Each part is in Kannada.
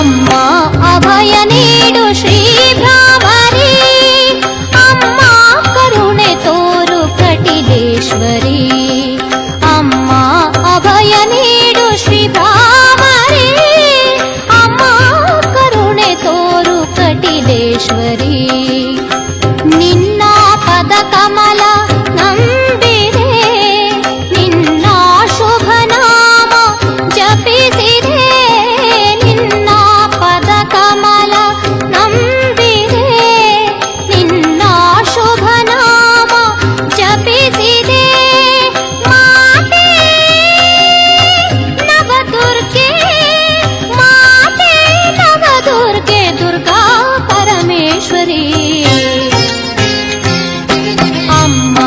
ಅಮ್ಮ ಅಭಯ ನೀಡು ಶ್ರೀ ಭ್ರಾಮರಿ, ಅಮ್ಮ ಕರುಣೆ ತೋರು ಕಟಿಲೇಶ್ವರಿ. ಅಮ್ಮ ಅಭಯ ನೀಡು ಶ್ರೀ ಭ್ರಾಮರಿ, ಅಮ್ಮ ಕರುಣೆ ತೋರು ಕಟಿಲೇಶ್ವರಿ. ನಿನ್ನ ಪದ ಕಮಲ ನಂಬಿದೆ, ನಿನ್ನ ಶುಭ ನಾಮ ಜಪಿಸಿದೆ. ನಿನ್ನ ಪದ ಕಮಲ ನಂಬಿದೆ, ನಿನ್ನ ಶುಭ ನಾಮ ಜಪಿಸಿದೆ. ಮಾತೆ ನವದುರ್ಗೆ, ಮಾತೆ ನವದುರ್ಗೆ, ದುರ್ಗಾ ಪರಮೇಶ್ವರಿ. ಅಮ್ಮ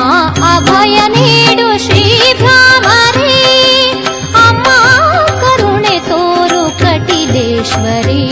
ಅಭಯ ನೀಡು ಶ್ರೀ ಭ್ರಾಮರಿ, ಅಮ್ಮ ಕರುಣೆ ತೋರು ಕಟಿಲೇಶ್ವರಿ.